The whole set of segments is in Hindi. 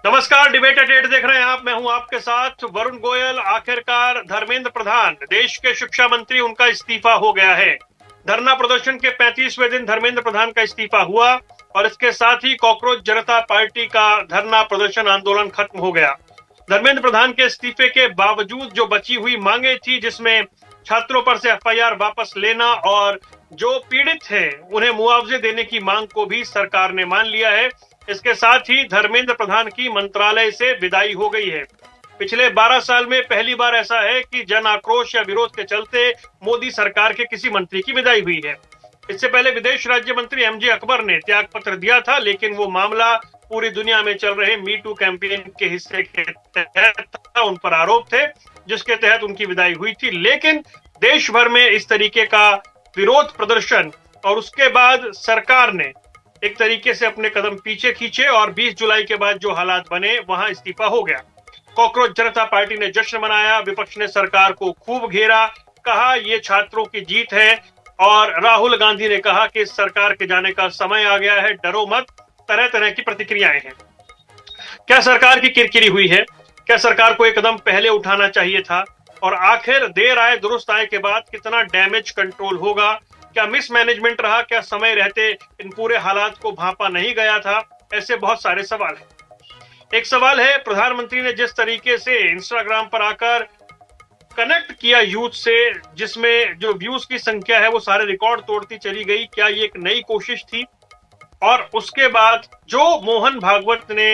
नमस्कार, डिबेट एट 8 देख रहे हैं आप। मैं हूं आपके साथ वरुण गोयल। आखिरकार धर्मेंद्र प्रधान, देश के शिक्षा मंत्री, उनका इस्तीफा हो गया है। धरना प्रदर्शन के 35वें दिन धर्मेंद्र प्रधान का इस्तीफा हुआ और इसके साथ ही कॉकरोच जनता पार्टी का धरना प्रदर्शन आंदोलन खत्म हो गया। धर्मेंद्र प्रधान के इस्तीफे के बावजूद जो बची हुई मांगे थी, जिसमें छात्रों पर से एफआईआर वापस लेना और जो पीड़ित हैं उन्हें मुआवजे देने की मांग को भी सरकार ने मान लिया है। इसके साथ ही धर्मेंद्र प्रधान की मंत्रालय से विदाई हो गई है। पिछले 12 साल में पहली बार ऐसा है कि जन आक्रोश या विरोध के चलते मोदी सरकार के किसी मंत्री की विदाई हुई है। इससे पहले विदेश राज्य मंत्री एमजे अकबर ने त्याग पत्र दिया था, लेकिन वो मामला पूरी दुनिया में चल रहे मी टू कैंपेन के हिस्से के तहत था। उन पर आरोप थे जिसके तहत उनकी विदाई हुई थी। लेकिन देश भर में इस तरीके का विरोध प्रदर्शन और उसके बाद सरकार ने एक तरीके से अपने कदम पीछे खींचे और 20 जुलाई के बाद जो हालात बने, वहां इस्तीफा हो गया। कॉकरोच जनता पार्टी ने जश्न मनाया, विपक्ष ने सरकार को खूब घेरा, कहा ये छात्रों की जीत है। और राहुल गांधी ने कहा कि सरकार के जाने का समय आ गया है, डरो मत। तरह तरह की प्रतिक्रियाएं हैं। क्या सरकार की किरकिरी हुई है? क्या सरकार को एक कदम पहले उठाना चाहिए था? और आखिर देर आए दुरुस्त आए के बाद कितना डैमेज कंट्रोल होगा? क्या मिसमैनेजमेंट रहा? क्या समय रहते इन पूरे हालात को भांपा नहीं गया था? ऐसे बहुत सारे सवाल हैं। एक सवाल है, प्रधानमंत्री ने जिस तरीके से इंस्टाग्राम पर आकर कनेक्ट किया यूथ से, जिसमें जो व्यूज की संख्या है वो सारे रिकॉर्ड तोड़ती चली गई, क्या ये एक नई कोशिश थी? और उसके बाद जो मोहन भागवत ने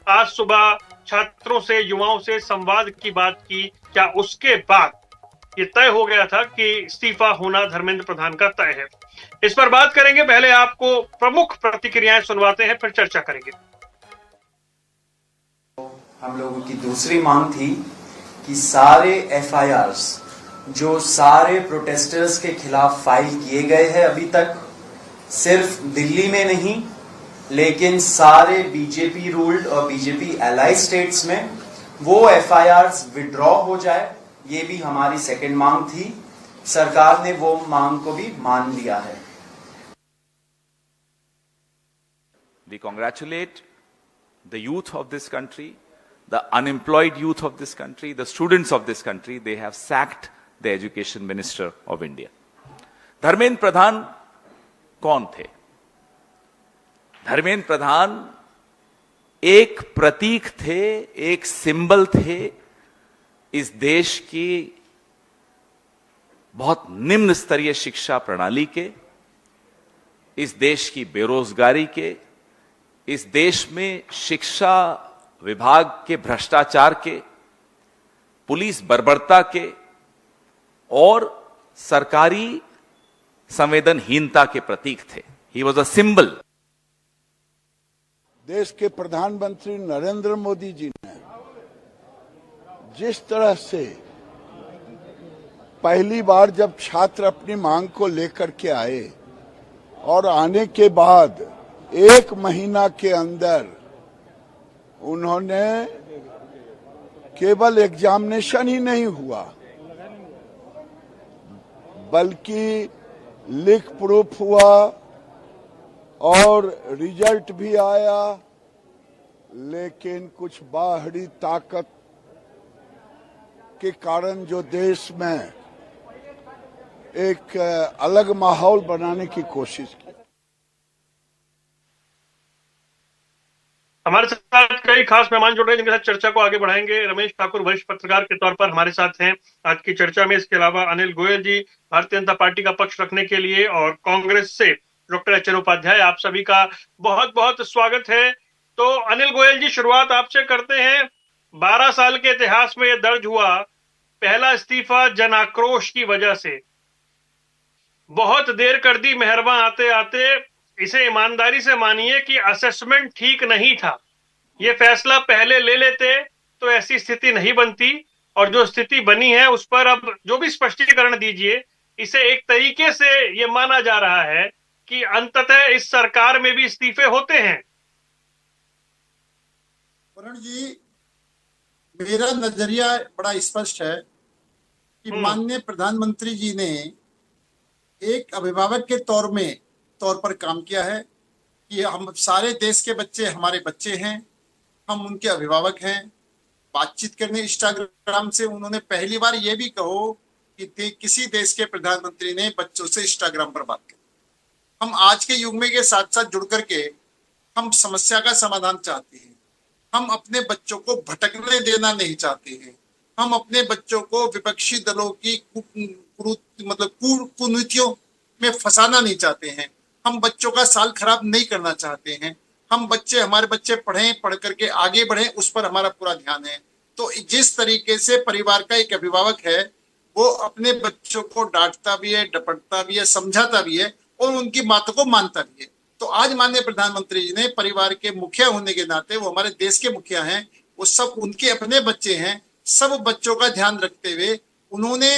आज सुबह छात्रों से, युवाओं से संवाद की बात की, क्या उसके बाद ये तय हो गया था कि इस्तीफा होना धर्मेंद्र प्रधान का तय है? इस पर बात करेंगे। पहले आपको प्रमुख प्रतिक्रियाएं सुनवाते हैं, फिर चर्चा करेंगे। हम लोगों की दूसरी मांग थी कि सारे एफआईआर्स जो सारे प्रोटेस्टर्स के खिलाफ फाइल किए गए हैं अभी तक, सिर्फ दिल्ली में नहीं लेकिन सारे बीजेपी रूल्ड और बीजेपी एलाई स्टेट्स में, वो एफआईआर्स विड्रॉ हो जाए। ये भी हमारी सेकंड मांग थी। सरकार ने वो मांग को भी मान लिया है। We congratulate the youth of this country, the unemployed youth of this country, the students of this country. They have sacked the education minister of India. Dharmendra Pradhan कौन थे? धर्मेंद्र प्रधान एक प्रतीक थे, एक सिंबल थे इस देश की बहुत निम्न स्तरीय शिक्षा प्रणाली के, इस देश की बेरोजगारी के, इस देश में शिक्षा विभाग के भ्रष्टाचार के, पुलिस बर्बरता के और सरकारी संवेदनहीनता के प्रतीक थे। He was a symbol. देश के प्रधानमंत्री नरेंद्र मोदी जी ने जिस तरह से पहली बार जब छात्र अपनी मांग को लेकर के आए और आने के बाद 1 महीना के अंदर उन्होंने केवल एग्जामिनेशन ही नहीं हुआ बल्कि लीक प्रूफ हुआ और रिजल्ट भी आया, लेकिन कुछ बाहरी ताकत के कारण जो देश में एक अलग माहौल बनाने की कोशिश की। हमारे साथ कई खास मेहमान जुड़ रहे हैं जिनके साथ चर्चा को आगे बढ़ाएंगे। रमेश ठाकुर वरिष्ठ पत्रकार के तौर पर हमारे साथ हैं आज की चर्चा में। इसके अलावा अनिल गोयल जी भारतीय जनता पार्टी का पक्ष रखने के लिए, और कांग्रेस से डॉक्टर एच एन उपाध्याय। आप सभी का बहुत बहुत स्वागत है। तो अनिल गोयल जी, शुरुआत आपसे करते हैं। 12 साल के इतिहास में यह दर्ज हुआ, पहला इस्तीफा जन आक्रोश की वजह से। बहुत देर कर दी मेहरबा आते आते। इसे ईमानदारी से मानिए कि असेसमेंट ठीक नहीं था। ये फैसला पहले ले लेते तो ऐसी स्थिति नहीं बनती, और जो स्थिति बनी है उस पर अब जो भी स्पष्टीकरण दीजिए। इसे एक तरीके से ये माना जा रहा है कि अंततः इस सरकार में भी इस्तीफे होते हैं। वरुण जी, मेरा नजरिया बड़ा स्पष्ट है कि माननीय प्रधानमंत्री जी ने एक अभिभावक के तौर पर काम किया है कि हम सारे देश के बच्चे हमारे बच्चे हैं हम उनके अभिभावक हैं। बातचीत करने इंस्टाग्राम से उन्होंने पहली बार ये भी कहो कि किसी देश के प्रधानमंत्री ने बच्चों से इंस्टाग्राम पर बात की। हम आज के युग में के साथ साथ जुड़ करके हम समस्या का समाधान चाहते हैं। हम अपने बच्चों को भटकने देना नहीं चाहते हैं। हम अपने बच्चों को विपक्षी दलों की कुनीतियों में फंसाना नहीं चाहते हैं। हम बच्चों का साल खराब नहीं करना चाहते हैं। हमारे बच्चे पढ़ें, पढ़ करके आगे बढ़ें, उस पर हमारा पूरा ध्यान है। तो जिस तरीके से परिवार का एक अभिभावक है वो अपने बच्चों को डांटता भी है, डपटता भी है, समझाता भी है और उनकी बातों को मानता भी है। तो आज माननीय प्रधानमंत्री जी ने परिवार के मुखिया होने के नाते, वो हमारे देश के मुखिया हैं, वो सब उनके अपने बच्चे हैं, सब बच्चों का ध्यान रखते हुए उन्होंने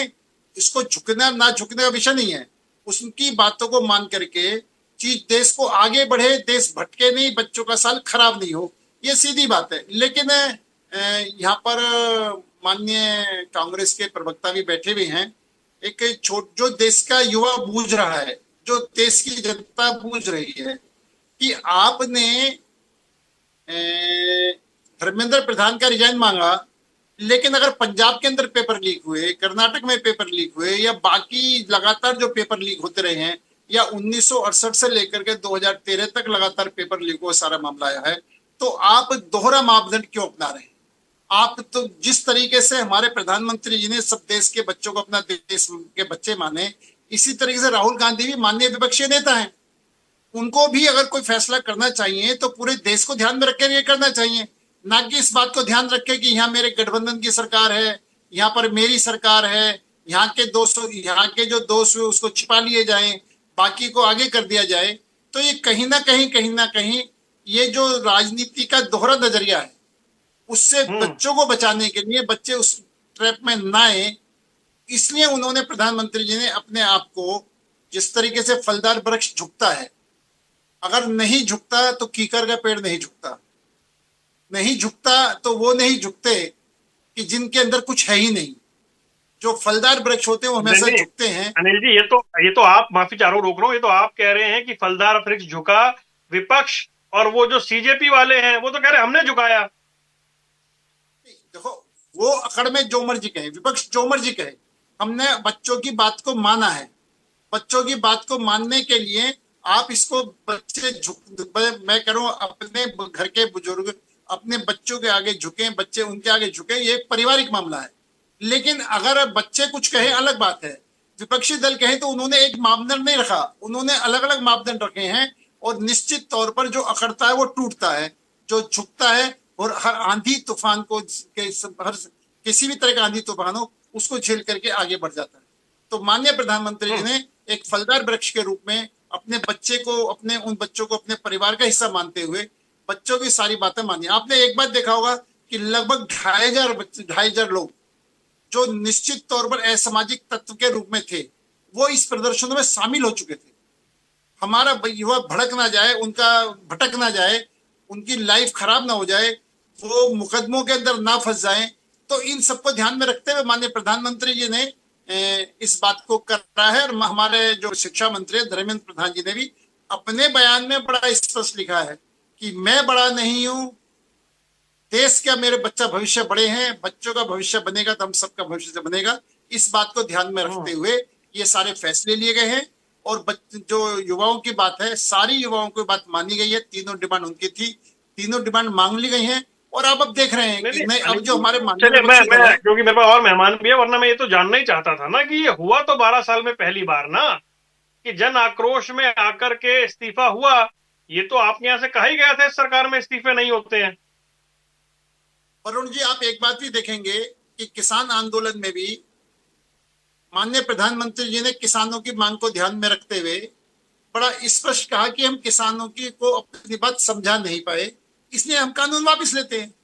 इसको झुकना ना झुकने का विषय नहीं है, उनकी बातों को मान करके चीज देश को आगे बढ़े, देश भटके नहीं, बच्चों का साल खराब नहीं हो, ये सीधी बात है। लेकिन यहाँ पर माननीय कांग्रेस के प्रवक्ता भी बैठे हुए हैं। जो देश का युवा बूझ रहा है, जो देश की जनता बूझ रही है कि आपने धर्मेंद्र प्रधान का रिजाइन मांगा, लेकिन अगर पंजाब के अंदर पेपर लीक हुए, कर्नाटक में पेपर लीक हुए या बाकी लगातार जो पेपर लीक होते रहे हैं, या 1968 से लेकर के 2013 तक लगातार पेपर लीक हुआ सारा मामला आया है, तो आप दोहरा मापदंड क्यों अपना रहे हैं? आप तो जिस तरीके से हमारे प्रधानमंत्री जी ने सब देश के बच्चों को अपना देश के बच्चे माने, इसी तरीके से राहुल गांधी भी माननीय विपक्षी नेता हैं। उनको भी अगर कोई फैसला करना चाहिए तो पूरे देश को ध्यान में रखकर ये करना चाहिए, ना कि इस बात को ध्यान रखे कि यहाँ मेरे गठबंधन की सरकार है, यहाँ पर मेरी सरकार है, यहाँ के जो दोष हुए उसको छिपा लिए जाएं, बाकी को आगे कर दिया जाए। तो ये कहीं ना कहीं ये जो राजनीति का दोहरा नजरिया है, उससे बच्चों को बचाने के लिए बच्चे उस ट्रैप में ना आए, इसलिए उन्होंने प्रधानमंत्री जी ने अपने आप को, जिस तरीके से फलदार वृक्ष झुकता है, अगर नहीं झुकता तो कीकर का पेड़ नहीं झुकता, नहीं झुकता तो वो नहीं झुकते कि जिनके अंदर कुछ है ही नहीं। जो फलदार वृक्ष होते हैं वो हमेशा झुकते हैं। अनिल जी, ये तो आप, माफी चाह रहा हूँ, रोक रहा हूँ, ये तो आप कह रहे हैं कि फलदार वृक्ष झुका, विपक्ष और वो जो सीजेपी वाले हैं वो तो कह रहे हमने झुकाया। देखो, वो अकड़ में जो मर्जी कहे, विपक्ष जो मर्जी कहे, हमने बच्चों की बात को माना है। बच्चों की बात को मानने के लिए आप इसको मैं कह रहा हूं, अपने घर के बुजुर्ग अपने बच्चों के आगे झुके, बच्चे उनके आगे झुके, ये एक पारिवारिक मामला है। लेकिन अगर बच्चे कुछ कहे अलग बात है, विपक्षी दल कहे तो उन्होंने एक मापदंड नहीं रखा, उन्होंने अलग अलग मापदंड रखे हैं। और निश्चित तौर पर जो अकड़ता है वो टूटता है, जो झुकता है और हर आंधी तूफान को, हर किसी भी तरह का आंधी तूफान हो, उसको झेल करके आगे बढ़ जाता है। तो माननीय प्रधानमंत्री जी ने एक फलदार वृक्ष के रूप में अपने बच्चे को, उन बच्चों को अपने परिवार का हिस्सा मानते हुए बच्चों की सारी बातें मानी। आपने एक बात देखा होगा कि लगभग 2,500 लोग जो निश्चित तौर पर असामाजिक तत्व के रूप में थे, वो इस प्रदर्शनों में शामिल हो चुके थे। हमारा युवा भड़क ना जाए, उनका भटक ना जाए, उनकी लाइफ खराब ना हो जाए, वो मुकदमों के अंदर ना फंस जाए। तो इन सबको ध्यान में रखते हुए माननीय प्रधानमंत्री जी ने इस बात को करा है। और हमारे जो शिक्षा मंत्री धर्मेंद्र प्रधान जी ने भी अपने बयान में बड़ा स्पष्ट लिखा है कि मैं बड़ा नहीं हूं, देश का मेरे बच्चा भविष्य बड़े हैं, बच्चों का भविष्य बनेगा तो हम सबका भविष्य बनेगा। इस बात को ध्यान में रखते हुए ये सारे फैसले लिए गए हैं। और जो युवाओं की बात है, सारी युवाओं की बात मानी गई है। तीनों डिमांड उनकी थी, तीनों डिमांड मांग ली गई हैं। और अब देख रहे हैं कि नहीं, अब जो हमारे क्योंकि मेरे पास और मेहमान भी है, वरना मैं ये तो जानना ही चाहता था ना कि ये हुआ तो 12 साल में पहली बार ना कि जन आक्रोश में आकर के इस्तीफा हुआ। ये तो आपके यहाँ से कहा ही गया था इस सरकार में इस्तीफे नहीं होते हैं। वरुण जी, आप एक बात भी देखेंगे कि किसान आंदोलन में भी माननीय प्रधानमंत्री जी ने किसानों की मांग को ध्यान में रखते हुए बड़ा स्पष्ट कहा कि हम किसानों की को अपनी बात समझा नहीं पाए, इसलिए हम कानून वापस लेते हैं।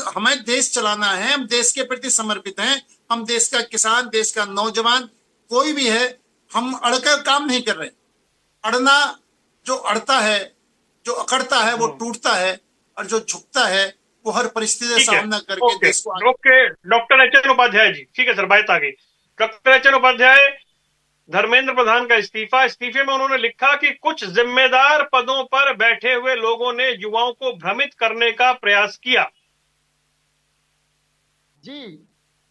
हमें देश चलाना है, हम देश के प्रति समर्पित हैं। हम देश का किसान, देश का नौजवान, कोई भी है, हम अड़कर काम नहीं कर रहे। अड़ना, जो अड़ता है, जो अकड़ता है, वो टूटता है, और जो झुकता है वो हर परिस्थिति का सामना करके देश को okay, doctor H N Upadhyay ji, ठीक है सर, बात आ गई। Doctor H N Upadhyay, Dharmendra Pradhan का इस्तीफा। इस्तीफे में उन्होंने लिखा कि कुछ जिम्मेदार पदों पर बैठे हुए लोगों ने युवाओं को भ्रमित करने का प्रयास किया। जी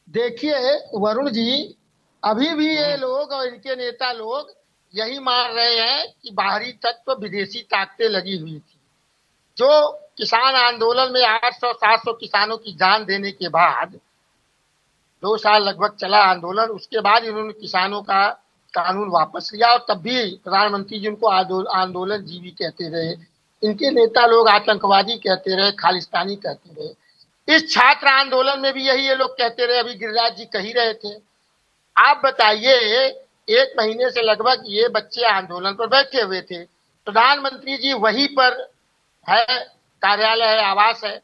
देखिए वरुण जी, अभी भी ये लोग और इनके नेता लोग यही मान रहे हैं कि बाहरी तत्व विदेशी ताकतें लगी हुई थी। जो किसान आंदोलन में 800-700 किसानों की जान देने के बाद 2 साल लगभग चला आंदोलन, उसके बाद इन्होंने किसानों का कानून वापस लिया और तब भी प्रधानमंत्री जी उनको आंदोलन जीवी कहते रहे, इनके नेता लोग आतंकवादी कहते रहे, खालिस्तानी कहते रहे। इस छात्र आंदोलन में भी यही ये लोग कहते रहे, अभी गिरिराज जी कह ही रहे थे। आप बताइए, 1 महीने से लगभग ये बच्चे आंदोलन पर बैठे हुए थे, प्रधानमंत्री जी वहीं पर है, कार्यालय है, आवास है,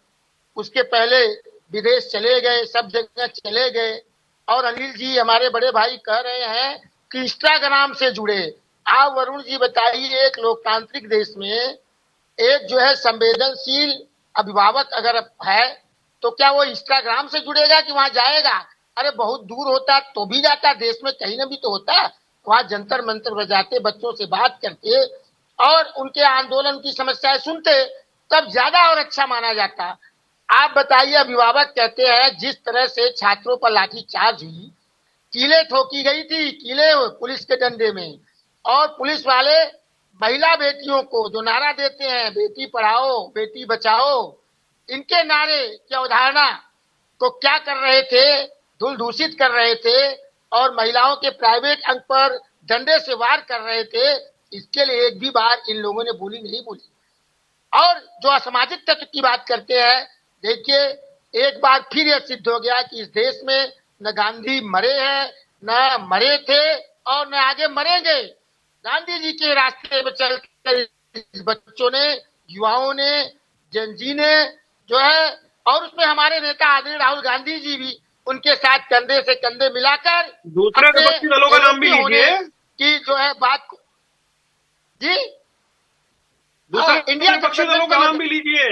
उसके पहले विदेश चले गए, सब जगह चले गए। और अनिल जी हमारे बड़े भाई कह रहे हैं कि इंस्टाग्राम से जुड़े। आप वरुण जी बताइए, एक लोकतांत्रिक देश में एक जो है संवेदनशील अभिभावक अगर है तो क्या वो इंस्टाग्राम से जुड़ेगा कि वहां जाएगा? अरे बहुत दूर होता तो भी जाता, देश में कहीं ना भी तो होता, वहां जंतर मंतर बजाते, बच्चों से बात करते और उनके आंदोलन की समस्याएं सुनते, तब ज्यादा और अच्छा माना जाता। आप बताइए, अभिभावक कहते हैं जिस तरह से छात्रों पर लाठीचार्ज हुई, कीलें ठोकी गई थी, कीलें पुलिस के डंडे में, और पुलिस वाले महिला बेटियों को जो नारा देते हैं बेटी पढ़ाओ बेटी बचाओ, इनके नारे की अवधारणा को क्या कर रहे थे, धूल दूषित कर रहे थे और महिलाओं के प्राइवेट अंग पर डंडे से वार कर रहे थे। इसके लिए एक भी बार इन लोगों ने बोली नहीं बोली। और जो असामाजिक तत्व की बात करते हैं, देखिए एक बार फिर यह सिद्ध हो गया कि इस देश में न गांधी मरे हैं, न मरे थे और न आगे मरेंगे। गांधी जी के रास्ते में चलकर बच्चों ने, युवाओं ने, जनजी ने जो है, और उसमें हमारे नेता आदरणीय राहुल गांधी जी भी उनके साथ कंधे से कंधे मिलाकर दूसरे विपक्षी दलों का नाम भी लीजिए कि जो है बात को जी दूसरे इंडिया विपक्षी दलों का नाम भी लीजिए।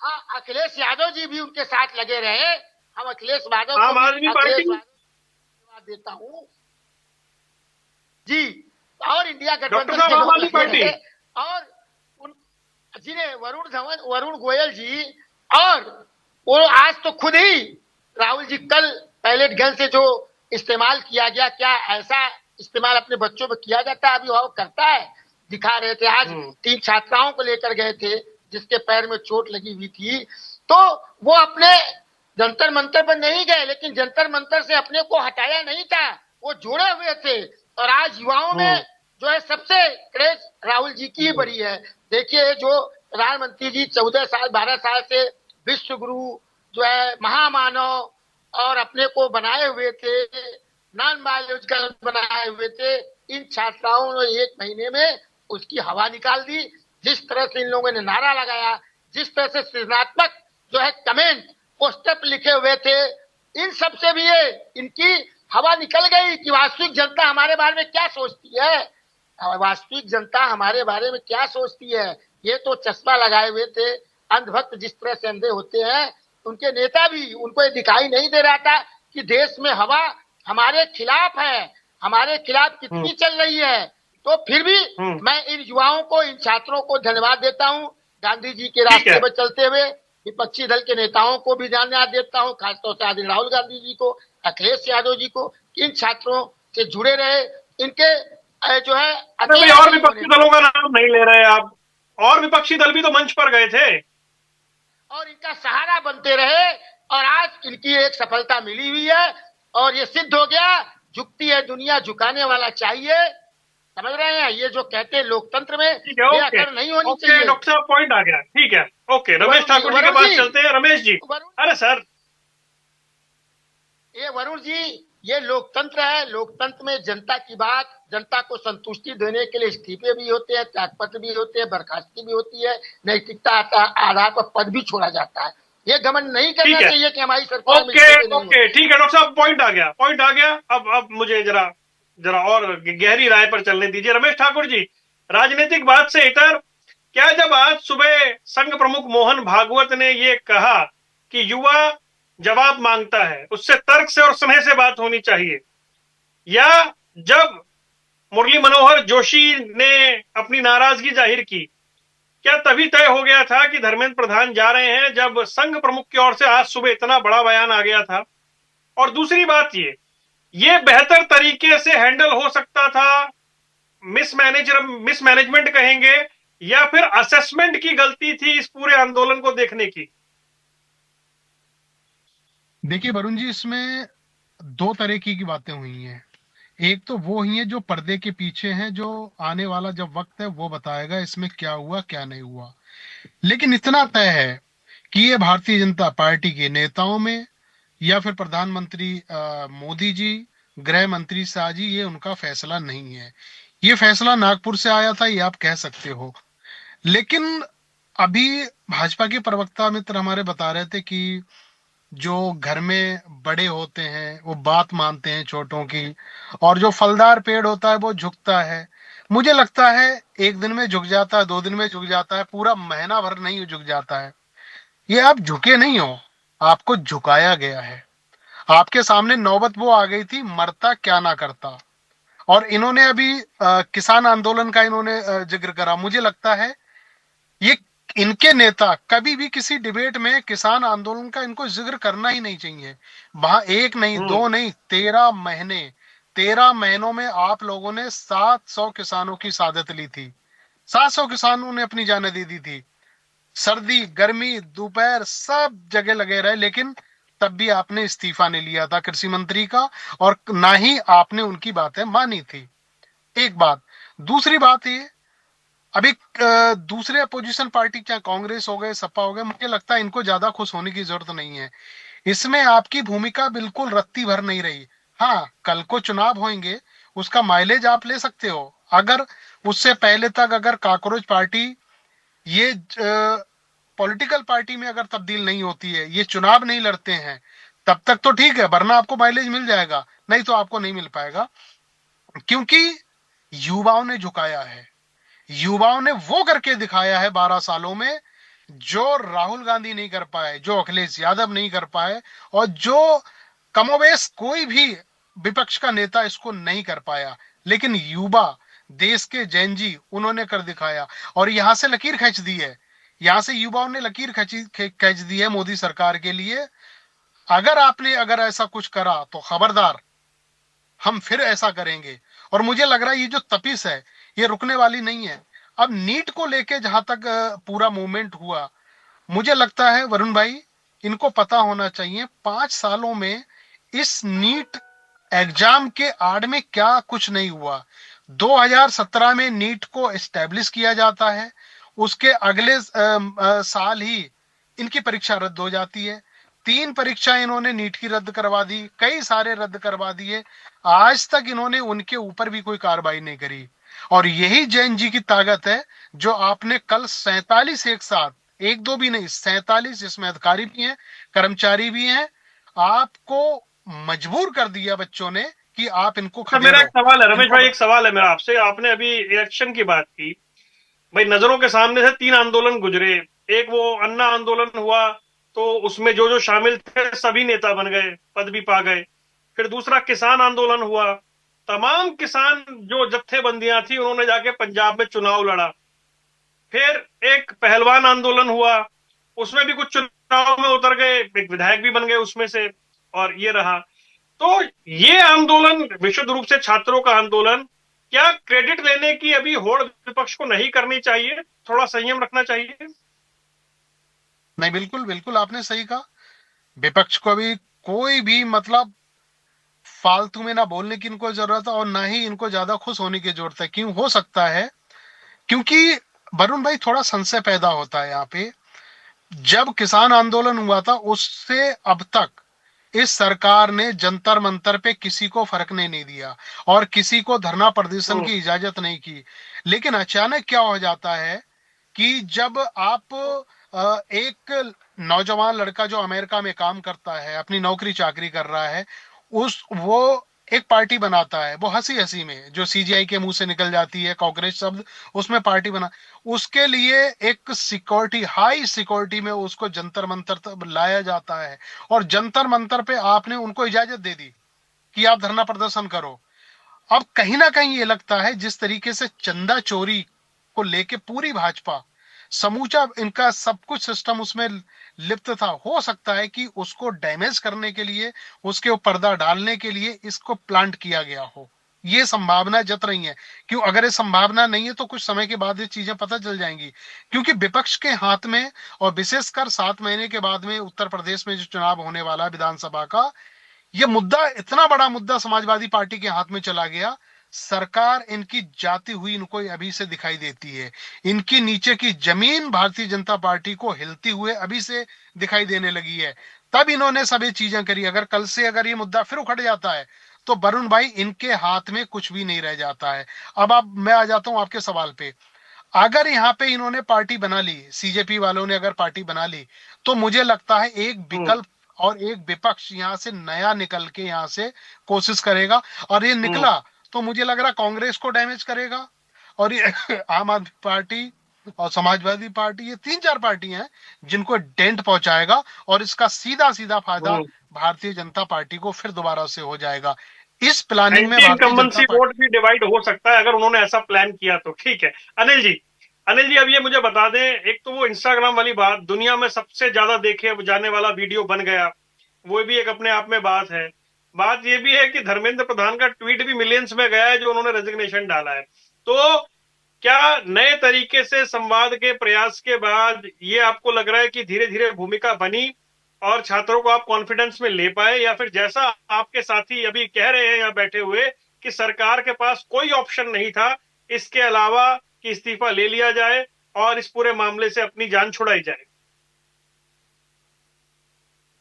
हाँ, अखिलेश यादव जी भी उनके साथ लगे रहे। हम अखिलेश यादव आम आदमी पार्टी देता हूँ जी, और इंडिया डॉक्टर साहब आम आदमी पार्टी और जी ने वरुण गोयल जी, और वो आज तो खुद ही राहुल जी कल पैलेट गन से जो इस्तेमाल किया गया, क्या ऐसा इस्तेमाल अपने बच्चों पर किया जाता है? अभी वो करता है, दिखा रहे थे। आज 3 छात्राओं को लेकर गए थे जिसके पैर में चोट लगी हुई थी, तो वो अपने जंतर मंतर पर नहीं गए, लेकिन जंतर मंतर से अपने को हटाया नहीं था, वो जुड़े हुए थे। और आज युवाओं में जो है सबसे क्रेज राहुल जी की बड़ी है। देखिए, जो प्रधानमंत्री जी 14 साल 12 साल से विश्व गुरु जो है, महामानव और अपने को बनाए हुए थे, नॉन बायोलॉजिकल बनाए हुए थे, इन छात्राओं ने 1 महीने में उसकी हवा निकाल दी। जिस तरह से इन लोगों ने नारा लगाया, जिस तरह से सृजनात्मक जो है कमेंट पोस्टर पर लिखे हुए थे, इन सब से भी ये इनकी हवा निकल गई कि वास्तविक जनता हमारे बारे में क्या सोचती है। वास्तविक जनता हमारे बारे में क्या सोचती है, ये तो चश्मा लगाए हुए थे, अंधभक्त जिस तरह से अंधे होते हैं, उनके नेता भी, उनको ये दिखाई नहीं दे रहा था कि देश में हवा हमारे खिलाफ है, हमारे खिलाफ कितनी चल रही है। तो फिर भी मैं इन युवाओं को, इन छात्रों को धन्यवाद देता हूं, गांधी जी के रास्ते पर चलते हुए विपक्षी दल के नेताओं को भी धन्यवाद देता हूं, खासतौर से आदरणीय राहुल गांधी जी को, अखिलेश यादव जी को, इन छात्रों से जुड़े रहे। इनके जो है और विपक्षी दलों का नाम नहीं ले रहे आप, और विपक्षी दल भी तो मंच पर गए थे और इनका सहारा बनते रहे, और आज इनकी एक सफलता मिली हुई है और ये सिद्ध हो गया, झुकती है दुनिया, झुकाने वाला चाहिए। समझ रहे हैं, ये जो कहते हैं लोकतंत्र में ये अकड़ नहीं होनी चाहिए। डॉक्टर साहब पॉइंट आ गया, ठीक है, ओके। रमेश ठाकुर जी के पास चलते हैं। रमेश जी, अरे सर, ये वरुण जी, ये लोकतंत्र है, लोकतंत्र में जनता की बात, जनता को संतुष्टि देने के लिए इस्तीफे भी होते हैं, त्यागपत्र भी होते हैं, बर्खास्तगी भी होती है, नैतिकता आधार पर पद भी छोड़ा जाता है। ये घमंड नहीं करना चाहिए कि हमारी सरकार ओके, ठीक है डॉक्टर साहब, पॉइंट आ गया। अब मुझे जरा और गहरी राय पर चलने दीजिए। रमेश ठाकुर जी, राजनीतिक बात से इतर, क्या जब आज सुबह संघ प्रमुख मोहन भागवत ने ये कहा कि युवा जवाब मांगता है, उससे तर्क से और स्नेह से बात होनी चाहिए, या जब मुरली मनोहर जोशी ने अपनी नाराजगी जाहिर की, क्या तभी तय हो गया था कि धर्मेंद्र प्रधान जा रहे हैं, जब संघ प्रमुख की ओर से आज सुबह इतना बड़ा बयान आ गया था? और दूसरी बात ये बेहतर तरीके से हैंडल हो सकता था, मिसमैनेजमेंट कहेंगे या फिर असेसमेंट की गलती थी इस पूरे आंदोलन को देखने की? देखिए वरुण जी, इसमें दो तरह की बातें हुई हैं। एक तो वो ही है जो पर्दे के पीछे हैं, जो आने वाला जब वक्त है वो बताएगा इसमें क्या हुआ क्या नहीं हुआ। लेकिन इतना तय है कि ये भारतीय जनता पार्टी के नेताओं में या फिर प्रधानमंत्री मोदी जी, गृह मंत्री शाह जी, ये उनका फैसला नहीं है। ये फैसला नागपुर से आया था, ये आप कह सकते हो। लेकिन अभी भाजपा के प्रवक्ता मित्र हमारे बता रहे थे कि जो घर में बड़े होते हैं वो बात मानते हैं छोटों की, और जो फलदार पेड़ होता है वो झुकता है। मुझे लगता है एक दिन में झुक जाता है, 2 दिन में झुक जाता है, पूरा महीना भर नहीं झुक जाता है। ये आप झुके नहीं हो, आपको झुकाया गया है। आपके सामने नौबत वो आ गई थी, मरता क्या ना करता। और इन्होंने अभी किसान आंदोलन का इन्होंने जिक्र करा। मुझे लगता है ये इनके नेता कभी भी किसी डिबेट में किसान आंदोलन का इनको जिक्र करना ही नहीं चाहिए। वहां एक नहीं, 2 नहीं, 13 महीने, 13 महीनों में आप लोगों ने 700 किसानों की शहादत ली थी। 700 किसानों ने अपनी जानें दे दी थी। सर्दी गर्मी दोपहर सब जगह लगे रहे, लेकिन तब भी आपने इस्तीफा नहीं लिया था कृषि मंत्री का, और ना ही आपने उनकी बातें मानी थी। एक बात। दूसरी बात ये, अभी दूसरे अपोजिशन पार्टी चाहे कांग्रेस हो गए, सपा हो गए, मुझे लगता है इनको ज्यादा खुश होने की जरूरत नहीं है। इसमें आपकी भूमिका बिल्कुल रत्ती भर नहीं रही। हाँ, कल को चुनाव होंगे, उसका माइलेज आप ले सकते हो। अगर उससे पहले तक अगर कॉकरोच पार्टी ये पॉलिटिकल पार्टी में अगर तब्दील नहीं होती है, ये चुनाव नहीं लड़ते हैं, तब तक तो ठीक है, वरना आपको माइलेज मिल जाएगा, नहीं तो आपको नहीं मिल पाएगा। क्योंकि युवाओं ने झुकाया है, युवाओं ने वो करके दिखाया है 12 सालों में, जो राहुल गांधी नहीं कर पाए, जो अखिलेश यादव नहीं कर पाए, और जो कमोबेश कोई भी विपक्ष का नेता इसको नहीं कर पाया। लेकिन युवा, देश के जैन जी, उन्होंने कर दिखाया। और यहां से लकीर खींच दी है, यहां से युवाओं ने लकीर खींच दी है मोदी सरकार के लिए। अगर ऐसा कुछ करा तो खबरदार, हम फिर ऐसा करेंगे। और मुझे लग रहा है ये जो तपिश है ये रुकने वाली नहीं है। अब नीट को लेके जहां तक पूरा मूवमेंट हुआ, मुझे लगता है वरुण भाई, इनको पता होना चाहिए 5 सालों में इस नीट एग्जाम के आड़ में क्या कुछ नहीं हुआ। 2017 में नीट को एस्टेब्लिश किया जाता है, उसके अगले साल ही इनकी परीक्षा रद्द हो जाती है। 3 परीक्षाएं इन्होंने नीट की रद्द करवा दी, कई सारे रद्द करवा दिए। आज तक इन्होंने उनके ऊपर भी कोई कार्रवाई नहीं करी। और यही जैन जी की ताकत है, जो आपने कल 47 एक साथ, 1-2 भी नहीं, 47, जिसमें अधिकारी भी हैं, कर्मचारी भी हैं, आपको मजबूर कर दिया बच्चों ने कि आप इनको मेरा एक सवाल है रमेश भाई, एक सवाल है मेरा आपसे। आपने अभी इलेक्शन की बात की भाई, नजरों के सामने से 3 आंदोलन गुजरे। एक वो अन्ना आंदोलन हुआ, तो उसमें जो शामिल थे सभी नेता बन गए, पद भी पा गए। फिर दूसरा किसान आंदोलन हुआ, तमाम किसान जो जत्थेबंदियां थी उन्होंने जाके पंजाब में चुनाव लड़ा। फिर एक पहलवान आंदोलन हुआ, उसमें भी कुछ चुनाव में उतर गए, एक विधायक भी बन गए उसमें से, और ये रहा। तो ये आंदोलन विशुद्ध रूप से छात्रों का आंदोलन, क्या क्रेडिट लेने की अभी होड़ विपक्ष को नहीं करनी चाहिए? थोड़ा संयम रखना चाहिए। नहीं, बिल्कुल बिल्कुल आपने सही कहा। विपक्ष को भी कोई भी मतलब फालतू में ना बोलने की इनको जरूरत है, और ना ही इनको ज्यादा खुश होने की जरूरत है। क्यों हो सकता है? क्योंकि वरुण भाई, थोड़ा संशय पैदा होता है यहाँ पे। जब किसान आंदोलन हुआ था, उससे अब तक इस सरकार ने जंतर मंतर पे किसी को फर्कने नहीं दिया और किसी को धरना प्रदर्शन की इजाजत नहीं की। लेकिन अचानक क्या हो जाता है कि जब आप एक नौजवान लड़का जो अमेरिका में काम करता है, अपनी नौकरी चाकरी कर रहा है, वो एक पार्टी बनाता है, वो हंसी हंसी में जो सीजीआई के मुंह से निकल जाती है कांग्रेस शब्द, उसमें पार्टी बना, उसके लिए एक सिक्योरिटी, हाई सिक्योरिटी में उसको जंतर मंतर तक लाया जाता है। और जंतर मंतर पे आपने उनको इजाजत दे दी कि आप धरना प्रदर्शन करो। अब कहीं ना कहीं ये लगता है जिस तरीके से चंदा चोरी को लेके पूरी भाजपा समूचा इनका सब कुछ सिस्टम उसमें लिप्त था, हो सकता है कि उसको डैमेज करने के लिए, उसके ऊपर पर्दा डालने के लिए इसको प्लांट किया गया हो। ये संभावना जत रही है। क्यों? अगर ये संभावना नहीं है तो कुछ समय के बाद ये चीजें पता चल जाएंगी, क्योंकि विपक्ष के हाथ में, और विशेषकर 7 महीने के बाद में उत्तर प्रदेश में जो चुनाव होने वाला है विधानसभा का, ये मुद्दा, इतना बड़ा मुद्दा समाजवादी पार्टी के हाथ में चला गया। सरकार इनकी जाती हुई इनको अभी से दिखाई देती है। इनकी नीचे की जमीन भारतीय जनता पार्टी को हिलती हुए अभी से दिखाई देने लगी है। तब इन्होंने सभी चीजें करी। अगर कल से अगर ये मुद्दा फिर उखड़ जाता है तो वरुण भाई इनके हाथ में कुछ भी नहीं रह जाता है। अब मैं आ जाता हूं आपके सवाल पे। अगर यहाँ पे इन्होंने पार्टी बना ली, सीजेपी वालों ने अगर पार्टी बना ली, तो मुझे लगता है एक विकल्प और एक विपक्ष यहाँ से नया निकल के यहाँ से कोशिश करेगा, और ये निकला तो मुझे लग रहा कांग्रेस को डैमेज करेगा, और ये आम आदमी पार्टी और समाजवादी पार्टी, ये 3-4 पार्टी हैं जिनको डेंट पहुंचाएगा, और इसका सीधा सीधा फायदा भारतीय जनता पार्टी को फिर दोबारा से हो जाएगा। इस प्लानिंग में भारतीय जनता पार्टी वोट भी डिवाइड हो सकता है अगर उन्होंने ऐसा प्लान किया तो। ठीक है अनिल जी, अब ये मुझे बता दें, एक तो वो इंस्टाग्राम वाली बात, दुनिया में सबसे ज्यादा देखे जाने वाला वीडियो बन गया, वो भी एक अपने आप में बात है। बात ये भी है कि धर्मेंद्र प्रधान का ट्वीट भी मिलियंस में गया है जो उन्होंने रेजिग्नेशन डाला है। तो क्या नए तरीके से संवाद के प्रयास के बाद ये आपको लग रहा है कि धीरे धीरे भूमिका बनी और छात्रों को आप कॉन्फिडेंस में ले पाए, या फिर जैसा आपके साथी अभी कह रहे हैं यहाँ बैठे हुए कि सरकार के पास कोई ऑप्शन नहीं था इसके अलावा कि इस्तीफा ले लिया जाए और इस पूरे मामले से अपनी जान छुड़ाई जाए?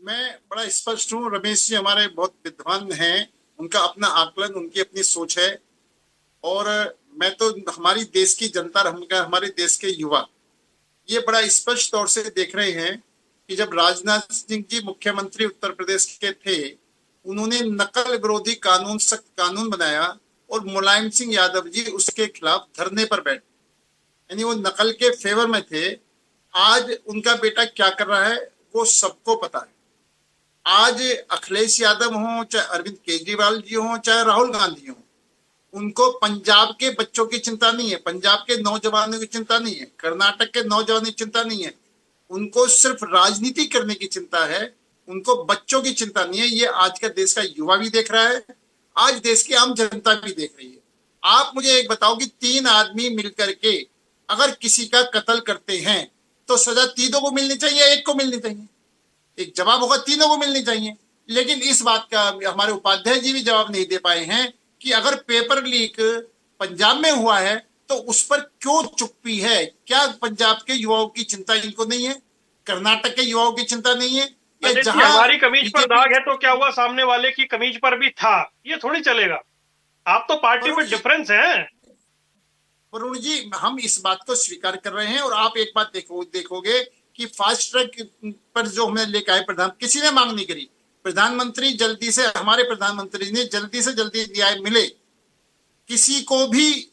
मैं बड़ा स्पष्ट हूँ। रमेश जी हमारे बहुत विद्वान हैं, उनका अपना आकलन, उनकी अपनी सोच है, और मैं तो हमारी देश की जनता, हमारे देश के युवा ये बड़ा स्पष्ट तौर से देख रहे हैं कि जब राजनाथ सिंह जी मुख्यमंत्री उत्तर प्रदेश के थे, उन्होंने नकल विरोधी कानून, सख्त कानून बनाया, और मुलायम सिंह यादव जी उसके खिलाफ धरने पर बैठे, यानी वो नकल के फेवर में थे। आज उनका बेटा क्या कर रहा है वो सबको पता है। आज अखिलेश यादव हों, चाहे अरविंद केजरीवाल जी हों, चाहे राहुल गांधी हों, उनको पंजाब के बच्चों की चिंता नहीं है, पंजाब के नौजवानों की चिंता नहीं है, कर्नाटक के नौजवानों की चिंता नहीं है, उनको सिर्फ राजनीति करने की चिंता है, उनको बच्चों की चिंता नहीं है। ये आज का देश का युवा भी देख रहा है, आज देश की आम जनता भी देख रही है। आप मुझे एक बताओ कि 3 आदमी मिलकर के अगर किसी का कत्ल करते हैं तो सजा तीनों को मिलनी चाहिए, एक को मिलनी चाहिए? एक जवाब होगा तीनों को मिलनी चाहिए। लेकिन इस बात का हमारे उपाध्याय जी भी जवाब नहीं दे पाए हैं कि अगर पेपर लीक पंजाब में हुआ है तो उस पर क्यों चुप्पी है? क्या पंजाब के युवाओं की चिंता इनको नहीं है? कर्नाटक के युवाओं की चिंता नहीं है? या जहां हमारी कमीज पर दाग है तो क्या हुआ, सामने वाले की कमीज पर भी था, ये थोड़ी चलेगा। आप तो पार्टी में डिफरेंस है। वरुण जी, हम इस बात को स्वीकार कर रहे हैं, और आप एक बात देखोगे कि फास्ट ट्रैक पर जो हमने लेकर आए, प्रधान किसी ने मांग नहीं करी, प्रधानमंत्री जल्दी से, हमारे प्रधानमंत्री ने जल्दी से जल्दी न्याय मिले, किसी को भी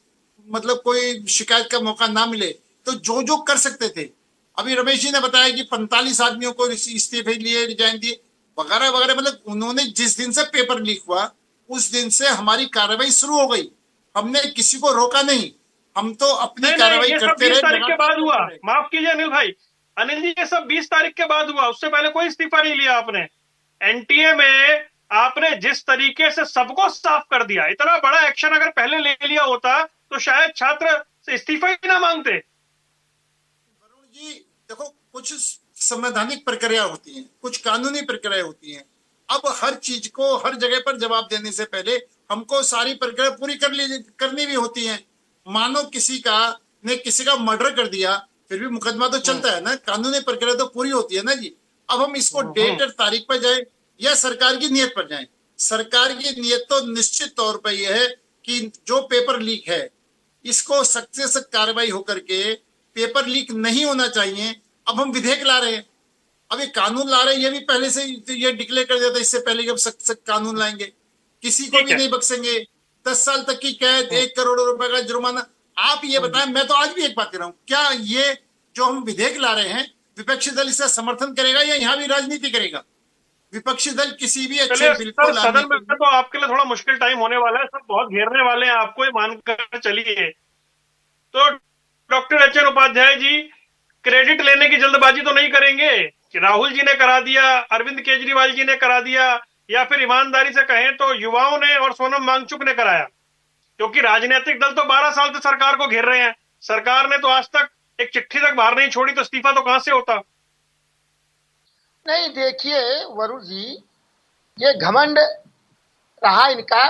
मतलब कोई शिकायत का मौका ना मिले, तो जो जो कर सकते थे। अभी रमेश जी ने बताया कि 45 आदमियों को इस्तीफे लिए, रिजाइन दिए, वगैरह वगैरह। मतलब उन्होंने जिस दिन से पेपर लीक हुआ उस दिन से हमारी कार्रवाई शुरू हो गई, हमने किसी को रोका नहीं, हम तो अपनी कार्रवाई करते रहे। 20 तारीख के बाद हुआ, माफ कीजिए अनिल भाई, अनिल जी ये सब 20 तारीख के बाद हुआ, उससे पहले कोई इस्तीफा नहीं लिया आपने। एनटीए में आपने जिस तरीके से सबको साफ कर दिया, इतना बड़ा एक्शन अगर पहले ले लिया होता तो शायद छात्र से इस्तीफा ही ना मांगते। वरुण जी देखो, कुछ संवैधानिक प्रक्रिया होती हैं, कुछ कानूनी प्रक्रिया होती हैं। अब हर चीज को हर जगह पर जवाब देने से पहले हमको सारी प्रक्रिया पूरी करनी भी होती है। मानो किसी का मर्डर कर दिया, फिर भी मुकदमा तो चलता है ना, कानूनी प्रक्रिया तो पूरी होती है ना जी। अब हम इसको डेट और तारीख पर जाए या सरकार की नीयत पर जाए? सरकार की नीयत तो निश्चित तौर पर यह है कि जो पेपर लीक है इसको सख्त से सख्त कार्रवाई होकर के पेपर लीक नहीं होना चाहिए। अब हम विधेयक ला रहे हैं, अब ये कानून ला रहे हैं, ये भी पहले से ये डिक्लेयर कर दिया था, इससे पहले कि हम सख्त सख्त कानून लाएंगे, किसी को भी नहीं बख्शेंगे, 10 साल तक की कैद, 1 करोड़ रुपए का जुर्माना। आप ये बताएं, मैं तो आज भी एक बात कर रहा हूं, क्या ये जो हम विधेयक ला रहे हैं विपक्षी दल इसका समर्थन करेगा या यहाँ भी राजनीति करेगा? विपक्षी दल किसी भी अच्छे चलिए बिल सर, को लाने सदन में तो आपके लिए थोड़ा मुश्किल टाइम होने वाला है, सब बहुत घेरने वाले हैं आपको, ये मानकर चलिए। तो डॉक्टर एच एन उपाध्याय जी, क्रेडिट लेने की जल्दबाजी तो नहीं करेंगे कि राहुल जी ने करा दिया, अरविंद केजरीवाल जी ने करा दिया, या फिर ईमानदारी से कहें तो युवाओं ने और सोनम वांगचुक ने कराया? क्योंकि राजनीतिक दल तो 12 साल से सरकार को घेर रहे हैं, सरकार ने तो आज तक एक चिट्ठी तक बाहर नहीं छोड़ी, तो इस्तीफा तो कहां से होता? नहीं, देखिए वरुण जी, ये घमंड रहा इनका।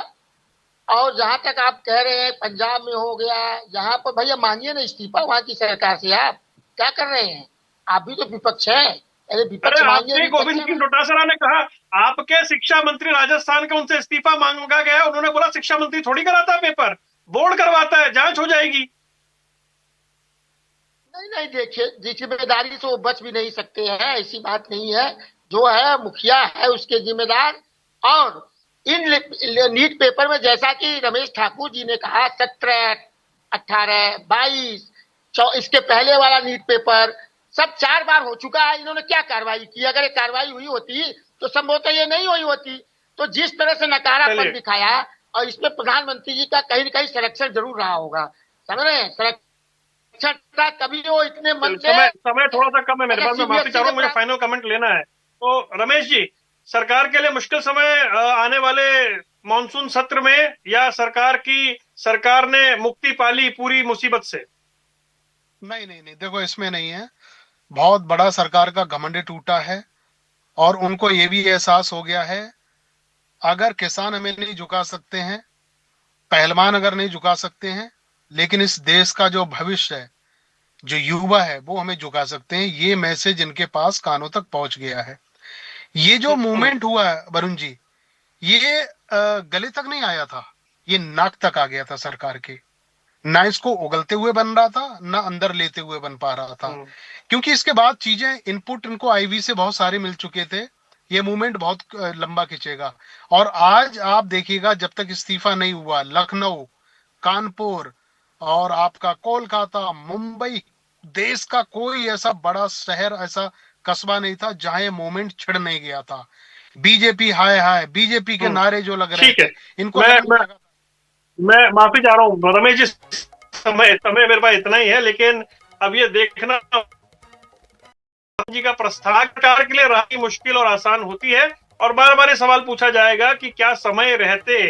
और जहां तक आप कह रहे हैं पंजाब में हो गया, यहाँ पर भैया मांगिए ना इस्तीफा वहां की सरकार से। आप क्या कर रहे हैं? आप भी तो विपक्ष हैं। अरे विपक्ष अरे मांगिए, आपसे गोविंद सिंह डोटासरा ने कहा, आपके शिक्षा मंत्री राजस्थान का उनसे इस्तीफा मांगा गया, उन्होंने बोला शिक्षा मंत्री थोड़ी कराता है पेपर, बोर्ड करवाता है, जांच हो जाएगी। नहीं नहीं, देखिए जिम्मेदारी से वो बच भी नहीं सकते हैं, ऐसी बात नहीं है। जो है मुखिया है उसके जिम्मेदार। और इन नीट पेपर में जैसा कि रमेश ठाकुर जी ने कहा, 17, 18, 22, इसके पहले वाला नीट पेपर सब 4 बार हो चुका है। इन्होंने क्या कार्रवाई की? अगर ये कार्रवाई हुई होती तो संभवतः ये नहीं हुई होती। तो जिस तरह से नकारापन दिखाया, और इसमें प्रधानमंत्री जी का कहीं न कहीं संरक्षण जरूर रहा होगा, समझ रहे हैं? संरक्षण कभी वो इतने मन से। समय थोड़ा सा कम है मेरे पास, मैं माफी चाह रहा हूँ, मुझे फाइनल कमेंट लेना है। तो रमेश जी, सरकार के लिए मुश्किल समय आने वाले मॉनसून सत्र में, या सरकार ने मुक्ति पाली पूरी मुसीबत से? नहीं नहीं नहीं, देखो इसमें नहीं है। बहुत बड़ा सरकार का घमंड टूटा है और उनको ये भी एहसास हो गया है, अगर किसान हमें नहीं झुका सकते हैं, पहलवान अगर नहीं झुका सकते हैं, लेकिन इस देश का जो भविष्य है, जो युवा है, वो हमें झुका सकते हैं। ये मैसेज इनके पास कानों तक पहुंच गया है। ये जो मूवमेंट हुआ है वरुण जी, ये गले तक नहीं आया था, ये नाक तक आ गया था सरकार के। ना इसको उगलते हुए बन रहा था, ना अंदर लेते हुए बन पा रहा था, क्योंकि इसके बाद चीजें इनपुट इनको आईवी से बहुत सारे मिल चुके थे। ये मूवमेंट बहुत लंबा खिंचेगा। और आज आप देखिएगा, जब तक इस्तीफा नहीं हुआ, लखनऊ, कानपुर और आपका कोलकाता, मुंबई, देश का कोई ऐसा बड़ा शहर, ऐसा कस्बा नहीं था जहां ये मूवमेंट छिड़ नहीं गया था। बीजेपी हाय हाय, बीजेपी के नारे जो लग रहे थे, इनको मैं माफी चाह रहा हूँ रमेश जी, समय मेरे पास इतना ही है, लेकिन अब ये देखना जी का प्रस्थान सरकार के लिए राही मुश्किल और आसान होती है, और बार बार ये सवाल पूछा जाएगा कि क्या समय रहते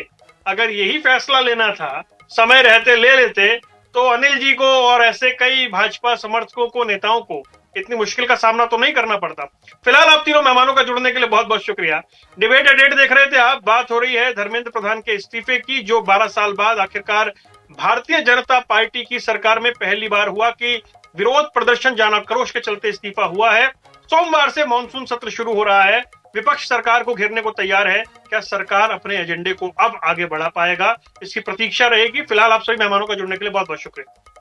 अगर यही फैसला लेना था, समय रहते ले लेते, तो अनिल जी को और ऐसे कई भाजपा समर्थकों को, नेताओं को इतनी मुश्किल का सामना तो नहीं करना पड़ता। फिलहाल आप तीनों मेहमानों का जुड़ने के लिए बहुत बहुत शुक्रिया। डिबेट एडेट देख रहे थे आप, बात हो रही है धर्मेंद्र प्रधान के इस्तीफे की, जो 12 साल बाद आखिरकार भारतीय जनता पार्टी की सरकार में पहली बार हुआ कि विरोध प्रदर्शन, जान आक्रोश के चलते इस्तीफा हुआ है। सोमवार से मानसून सत्र शुरू हो रहा है, विपक्ष सरकार को घेरने को तैयार है। क्या सरकार अपने एजेंडे को अब आगे बढ़ा पाएगा, इसकी प्रतीक्षा रहेगी। फिलहाल आप सभी मेहमानों का जुड़ने के लिए बहुत बहुत शुक्रिया।